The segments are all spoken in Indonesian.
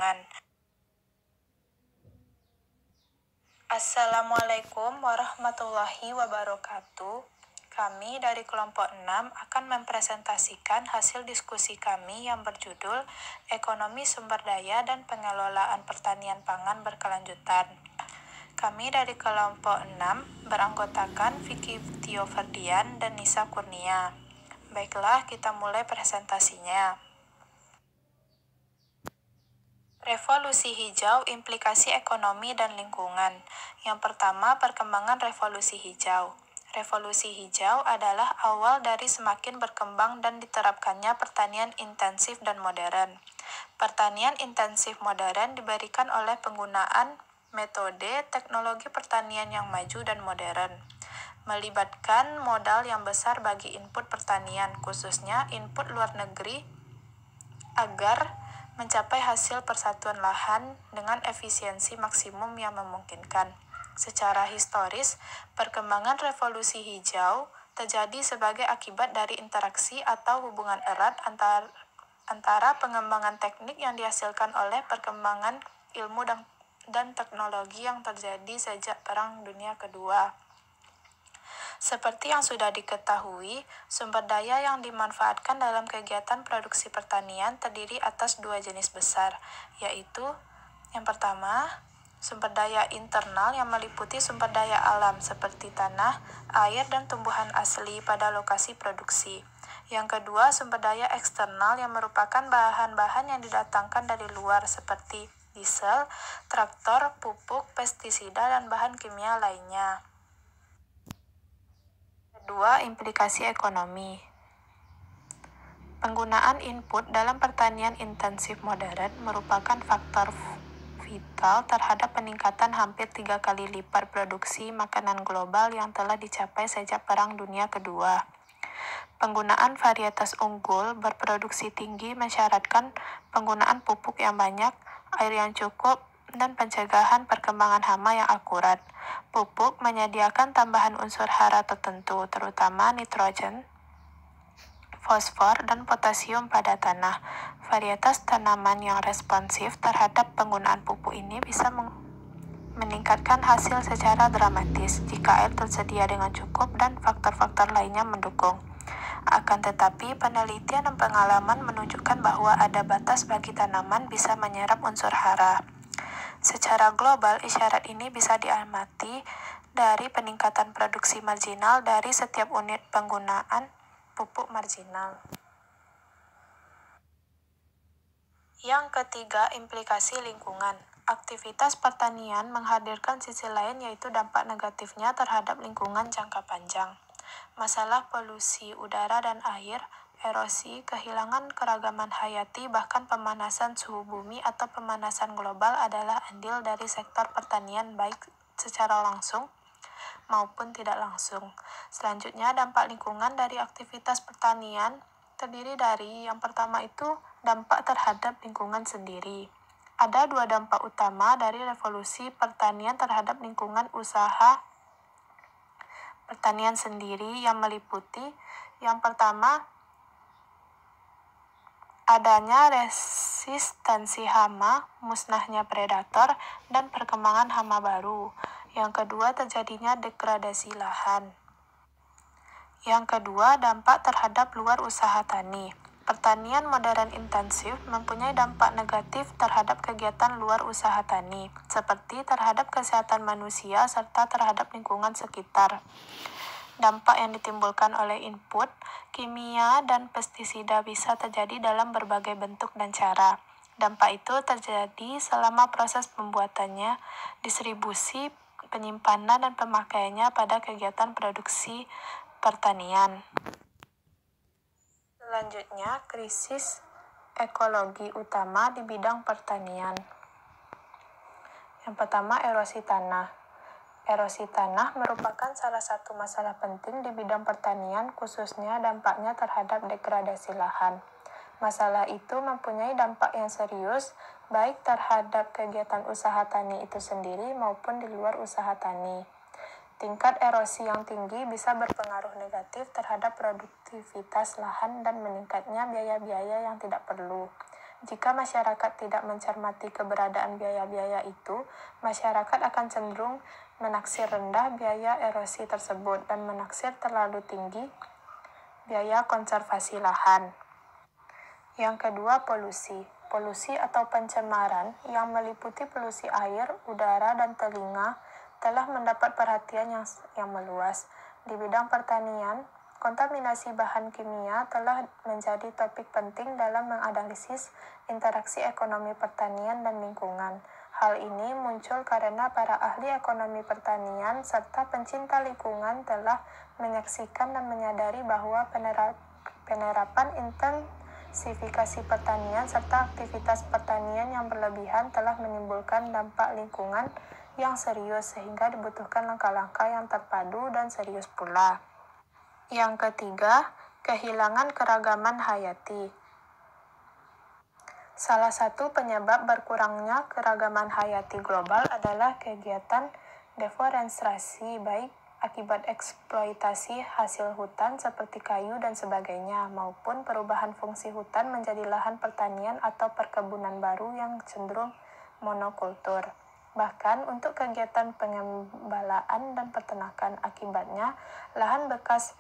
lingkungan. Assalamualaikum warahmatullahi wabarakatuh. Kami dari kelompok 6 akan mempresentasikan hasil diskusi kami yang berjudul Ekonomi Sumber Daya dan Pengelolaan Pertanian Pangan Berkelanjutan. Kami dari kelompok 6 beranggotakan Vicky Tio Ferdian dan Nisa Kurnia. Baiklah, kita mulai presentasinya. Revolusi hijau, implikasi ekonomi dan lingkungan. Yang pertama, perkembangan revolusi hijau. Revolusi hijau adalah awal dari semakin berkembang dan diterapkannya pertanian intensif dan modern. Pertanian intensif modern diberikan oleh penggunaan metode teknologi pertanian yang maju dan modern, melibatkan modal yang besar bagi input pertanian, khususnya input luar negeri, agar mencapai hasil persatuan lahan dengan efisiensi maksimum yang memungkinkan. Secara historis, perkembangan revolusi hijau terjadi sebagai akibat dari interaksi atau hubungan erat antara pengembangan teknik yang dihasilkan oleh perkembangan ilmu dan teknologi yang terjadi sejak Perang Dunia Kedua. Seperti yang sudah diketahui, sumber daya yang dimanfaatkan dalam kegiatan produksi pertanian terdiri atas dua jenis besar, yaitu yang pertama, sumber daya internal yang meliputi sumber daya alam seperti tanah, air, dan tumbuhan asli pada lokasi produksi. Yang kedua, sumber daya eksternal yang merupakan bahan-bahan yang didatangkan dari luar seperti diesel, traktor, pupuk, pestisida, dan bahan kimia lainnya. Kedua, implikasi ekonomi. Penggunaan input dalam pertanian intensif modern merupakan faktor vital terhadap peningkatan hampir 3 kali lipat produksi makanan global yang telah dicapai sejak Perang Dunia Kedua. Penggunaan varietas unggul berproduksi tinggi mensyaratkan penggunaan pupuk yang banyak, air yang cukup, dan pencegahan perkembangan hama yang akurat. Pupuk menyediakan tambahan unsur hara tertentu, terutama nitrogen, fosfor, dan potasium pada tanah. Varietas tanaman yang responsif terhadap penggunaan pupuk ini bisa meningkatkan hasil secara dramatis jika air tersedia dengan cukup dan faktor-faktor lainnya mendukung. Akan tetapi, penelitian dan pengalaman menunjukkan bahwa ada batas bagi tanaman bisa menyerap unsur hara. Secara global, isyarat ini bisa diamati dari peningkatan produksi marginal dari setiap unit penggunaan pupuk marginal. Yang ketiga, implikasi lingkungan. Aktivitas pertanian menghadirkan sisi lain, yaitu dampak negatifnya terhadap lingkungan jangka panjang. Masalah polusi udara dan air, erosi, kehilangan keragaman hayati, bahkan pemanasan suhu bumi atau pemanasan global adalah andil dari sektor pertanian baik secara langsung maupun tidak langsung. Selanjutnya, dampak lingkungan dari aktivitas pertanian terdiri dari yang pertama itu dampak terhadap lingkungan sendiri. Ada dua dampak utama dari revolusi pertanian terhadap lingkungan usaha pertanian sendiri yang meliputi yang pertama, adanya resistensi hama, musnahnya predator, dan perkembangan hama baru. Yang kedua, terjadinya degradasi lahan. Yang kedua, dampak terhadap luar usaha tani. Pertanian modern intensif mempunyai dampak negatif terhadap kegiatan luar usaha tani, seperti terhadap kesehatan manusia serta terhadap lingkungan sekitar. Dampak yang ditimbulkan oleh input, kimia, dan pestisida bisa terjadi dalam berbagai bentuk dan cara. Dampak itu terjadi selama proses pembuatannya, distribusi, penyimpanan, dan pemakaiannya pada kegiatan produksi pertanian. Selanjutnya, krisis ekologi utama di bidang pertanian. Yang pertama, erosi tanah. Erosi tanah merupakan salah satu masalah penting di bidang pertanian, khususnya dampaknya terhadap degradasi lahan. Masalah itu mempunyai dampak yang serius, baik terhadap kegiatan usaha tani itu sendiri maupun di luar usaha tani. Tingkat erosi yang tinggi bisa berpengaruh negatif terhadap produktivitas lahan dan meningkatnya biaya-biaya yang tidak perlu. Jika masyarakat tidak mencermati keberadaan biaya-biaya itu, masyarakat akan cenderung menaksir rendah biaya erosi tersebut dan menaksir terlalu tinggi biaya konservasi lahan. Yang kedua, polusi. Polusi atau pencemaran yang meliputi polusi air, udara, dan telinga telah mendapat perhatian yang meluas. Di bidang pertanian, kontaminasi bahan kimia telah menjadi topik penting dalam menganalisis interaksi ekonomi pertanian dan lingkungan. Hal ini muncul karena para ahli ekonomi pertanian serta pencinta lingkungan telah menyaksikan dan menyadari bahwa penerapan intensifikasi pertanian serta aktivitas pertanian yang berlebihan telah menimbulkan dampak lingkungan yang serius sehingga dibutuhkan langkah-langkah yang terpadu dan serius pula. Yang ketiga, kehilangan keragaman hayati. Salah satu penyebab berkurangnya keragaman hayati global adalah kegiatan deforestasi, baik akibat eksploitasi hasil hutan seperti kayu dan sebagainya, maupun perubahan fungsi hutan menjadi lahan pertanian atau perkebunan baru yang cenderung monokultur. Bahkan untuk kegiatan pengembalaan dan peternakan, akibatnya lahan bekas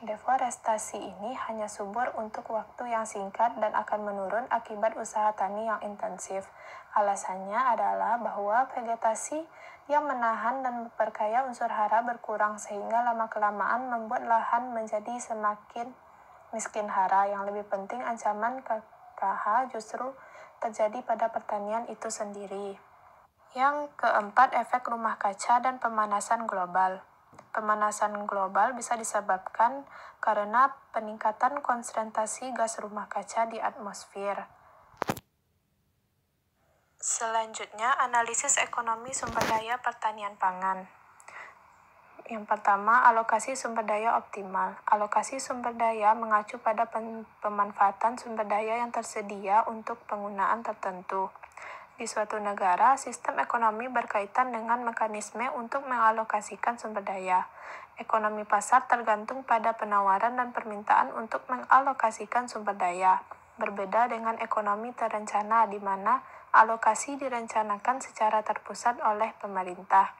deforestasi ini hanya subur untuk waktu yang singkat dan akan menurun akibat usaha tani yang intensif. Alasannya adalah bahwa vegetasi yang menahan dan memperkaya unsur hara berkurang sehingga lama-kelamaan membuat lahan menjadi semakin miskin hara. Yang lebih penting, ancaman KKH justru terjadi pada pertanian itu sendiri. Yang keempat, efek rumah kaca dan pemanasan global. Pemanasan global bisa disebabkan karena peningkatan konsentrasi gas rumah kaca di atmosfer. Selanjutnya, analisis ekonomi sumber daya pertanian pangan. Yang pertama, alokasi sumber daya optimal. Alokasi sumber daya mengacu pada pemanfaatan sumber daya yang tersedia untuk penggunaan tertentu. Di suatu negara, sistem ekonomi berkaitan dengan mekanisme untuk mengalokasikan sumber daya. Ekonomi pasar tergantung pada penawaran dan permintaan untuk mengalokasikan sumber daya. Berbeda dengan ekonomi terencana di mana alokasi direncanakan secara terpusat oleh pemerintah.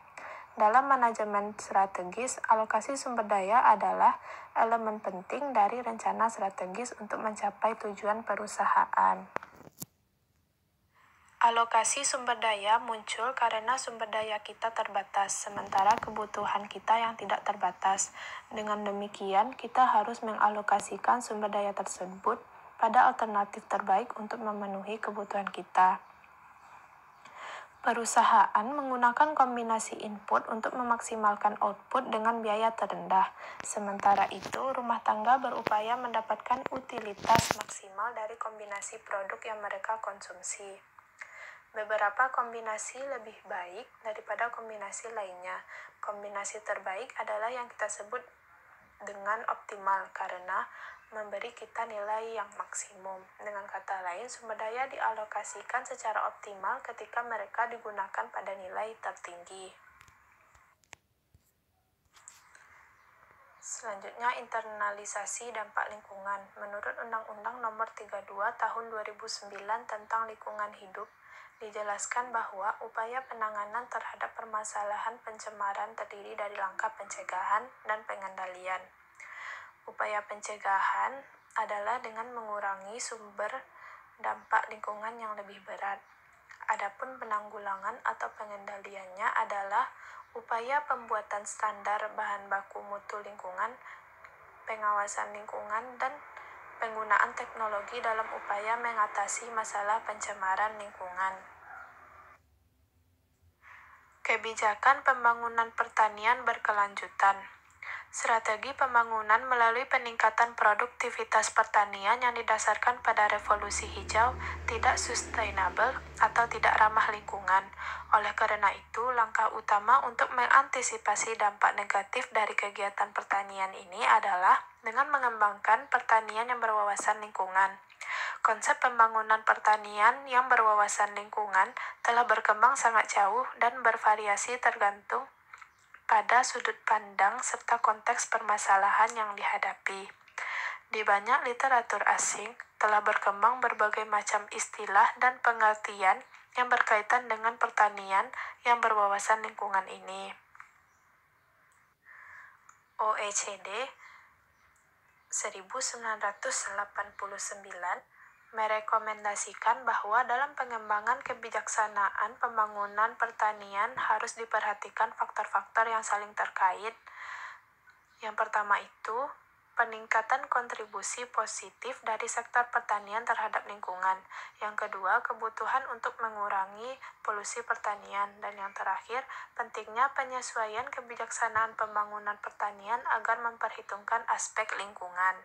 Dalam manajemen strategis, alokasi sumber daya adalah elemen penting dari rencana strategis untuk mencapai tujuan perusahaan. Alokasi sumber daya muncul karena sumber daya kita terbatas, sementara kebutuhan kita yang tidak terbatas. Dengan demikian, kita harus mengalokasikan sumber daya tersebut pada alternatif terbaik untuk memenuhi kebutuhan kita. Perusahaan menggunakan kombinasi input untuk memaksimalkan output dengan biaya terendah. Sementara itu, rumah tangga berupaya mendapatkan utilitas maksimal dari kombinasi produk yang mereka konsumsi. Beberapa kombinasi lebih baik daripada kombinasi lainnya. Kombinasi terbaik adalah yang kita sebut dengan optimal karena memberi kita nilai yang maksimum. Dengan kata lain, sumber daya dialokasikan secara optimal ketika mereka digunakan pada nilai tertinggi. Selanjutnya, internalisasi dampak lingkungan. Menurut Undang-Undang Nomor 32 Tahun 2009 tentang Lingkungan Hidup, dijelaskan bahwa upaya penanganan terhadap permasalahan pencemaran terdiri dari langkah pencegahan dan pengendalian. Upaya pencegahan adalah dengan mengurangi sumber dampak lingkungan yang lebih berat. Adapun penanggulangan atau pengendaliannya adalah upaya pembuatan standar bahan baku mutu lingkungan, pengawasan lingkungan, dan penggunaan teknologi dalam upaya mengatasi masalah pencemaran lingkungan. Kebijakan pembangunan pertanian berkelanjutan. Strategi pembangunan melalui peningkatan produktivitas pertanian yang didasarkan pada revolusi hijau tidak sustainable atau tidak ramah lingkungan. Oleh karena itu, langkah utama untuk mengantisipasi dampak negatif dari kegiatan pertanian ini adalah dengan mengembangkan pertanian yang berwawasan lingkungan. Konsep pembangunan pertanian yang berwawasan lingkungan telah berkembang sangat jauh dan bervariasi tergantung pada sudut pandang serta konteks permasalahan yang dihadapi. Di banyak literatur asing, telah berkembang berbagai macam istilah dan pengertian yang berkaitan dengan pertanian yang berwawasan lingkungan ini. OECD 1989 merekomendasikan bahwa dalam pengembangan kebijaksanaan pembangunan pertanian harus diperhatikan faktor-faktor yang saling terkait. Yang pertama itu, peningkatan kontribusi positif dari sektor pertanian terhadap lingkungan. Yang kedua, kebutuhan untuk mengurangi polusi pertanian. Dan yang terakhir, pentingnya penyesuaian kebijaksanaan pembangunan pertanian agar memperhitungkan aspek lingkungan.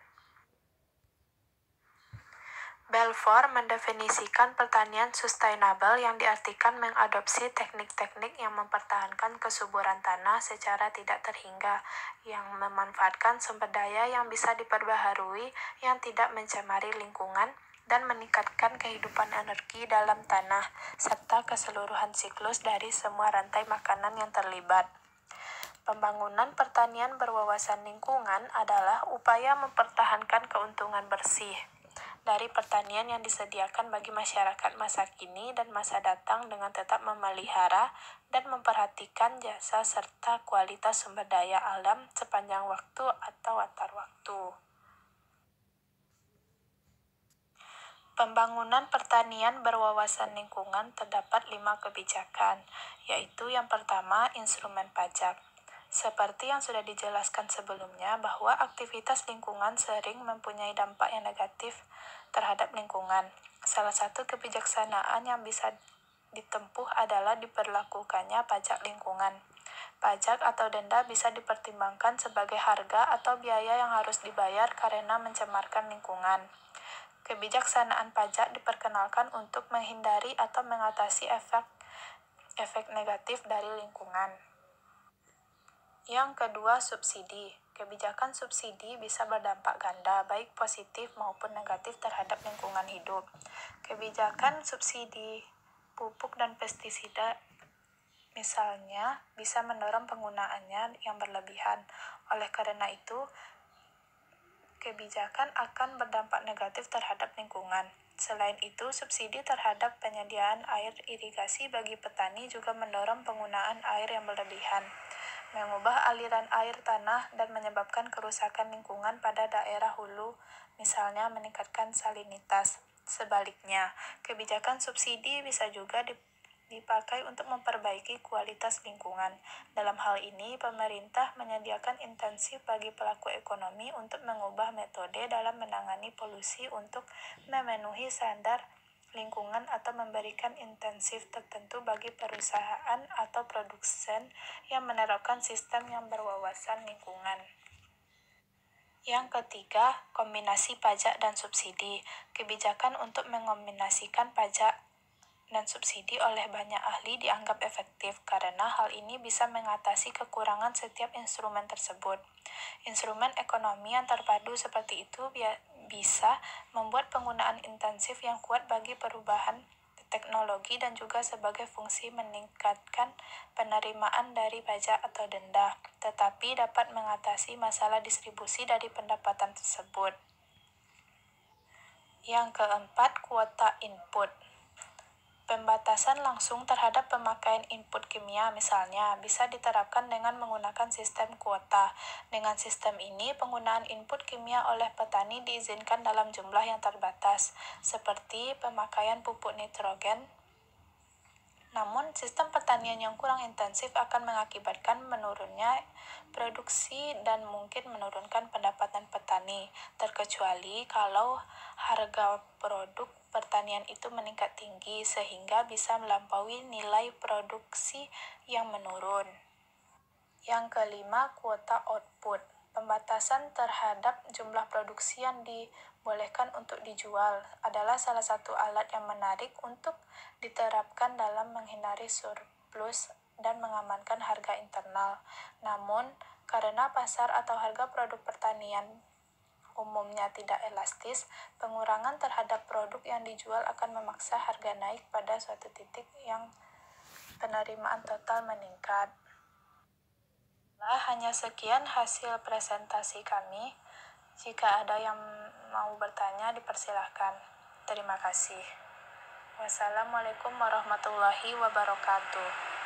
Balfour mendefinisikan pertanian sustainable yang diartikan mengadopsi teknik-teknik yang mempertahankan kesuburan tanah secara tidak terhingga, yang memanfaatkan sumber daya yang bisa diperbaharui, yang tidak mencemari lingkungan, dan meningkatkan kehidupan energi dalam tanah, serta keseluruhan siklus dari semua rantai makanan yang terlibat. Pembangunan pertanian berwawasan lingkungan adalah upaya mempertahankan keuntungan bersih dari pertanian yang disediakan bagi masyarakat masa kini dan masa datang dengan tetap memelihara dan memperhatikan jasa serta kualitas sumber daya alam sepanjang waktu atau antar waktu. Pembangunan pertanian berwawasan lingkungan terdapat 5 kebijakan, yaitu yang pertama, instrumen pajak. Seperti yang sudah dijelaskan sebelumnya bahwa aktivitas lingkungan sering mempunyai dampak yang negatif terhadap lingkungan. Salah satu kebijaksanaan yang bisa ditempuh adalah diberlakukannya pajak lingkungan. Pajak atau denda bisa dipertimbangkan sebagai harga atau biaya yang harus dibayar karena mencemarkan lingkungan. Kebijaksanaan pajak diperkenalkan untuk menghindari atau mengatasi efek negatif dari lingkungan. Yang kedua, subsidi. Kebijakan subsidi bisa berdampak ganda, baik positif maupun negatif terhadap lingkungan hidup. Kebijakan subsidi pupuk dan pestisida misalnya bisa mendorong penggunaannya yang berlebihan. Oleh karena itu, kebijakan akan berdampak negatif terhadap lingkungan. Selain itu, subsidi terhadap penyediaan air irigasi bagi petani juga mendorong penggunaan air yang berlebihan, mengubah aliran air tanah dan menyebabkan kerusakan lingkungan pada daerah hulu, misalnya meningkatkan salinitas. Sebaliknya, kebijakan subsidi bisa juga dipakai untuk memperbaiki kualitas lingkungan. Dalam hal ini, pemerintah menyediakan insentif bagi pelaku ekonomi untuk mengubah metode dalam menangani polusi untuk memenuhi standar lingkungan atau memberikan insentif tertentu bagi perusahaan atau produsen yang menerapkan sistem yang berwawasan lingkungan. Yang ketiga, kombinasi pajak dan subsidi. Kebijakan untuk mengombinasikan pajak dan subsidi oleh banyak ahli dianggap efektif karena hal ini bisa mengatasi kekurangan setiap instrumen tersebut. Instrumen ekonomi yang terpadu seperti itu bisa membuat penggunaan intensif yang kuat bagi perubahan teknologi dan juga sebagai fungsi meningkatkan penerimaan dari pajak atau denda, tetapi dapat mengatasi masalah distribusi dari pendapatan tersebut. Yang keempat, kuota input. Pembatasan langsung terhadap pemakaian input kimia misalnya bisa diterapkan dengan menggunakan sistem kuota. Dengan sistem ini, penggunaan input kimia oleh petani diizinkan dalam jumlah yang terbatas, seperti pemakaian pupuk nitrogen. Namun, sistem pertanian yang kurang intensif akan mengakibatkan menurunnya produksi dan mungkin menurunkan pendapatan petani, terkecuali kalau harga produk pertanian itu meningkat tinggi sehingga bisa melampaui nilai produksi yang menurun. Yang kelima, kuota output. Pembatasan terhadap jumlah produksi yang dibolehkan untuk dijual adalah salah satu alat yang menarik untuk diterapkan dalam menghindari surplus dan mengamankan harga internal. Namun, karena pasar atau harga produk pertanian umumnya tidak elastis, pengurangan terhadap produk yang dijual akan memaksa harga naik pada suatu titik yang penerimaan total meningkat. Hanya sekian hasil presentasi kami. Jika ada yang mau bertanya, dipersilahkan. Terima kasih. Wassalamualaikum warahmatullahi wabarakatuh.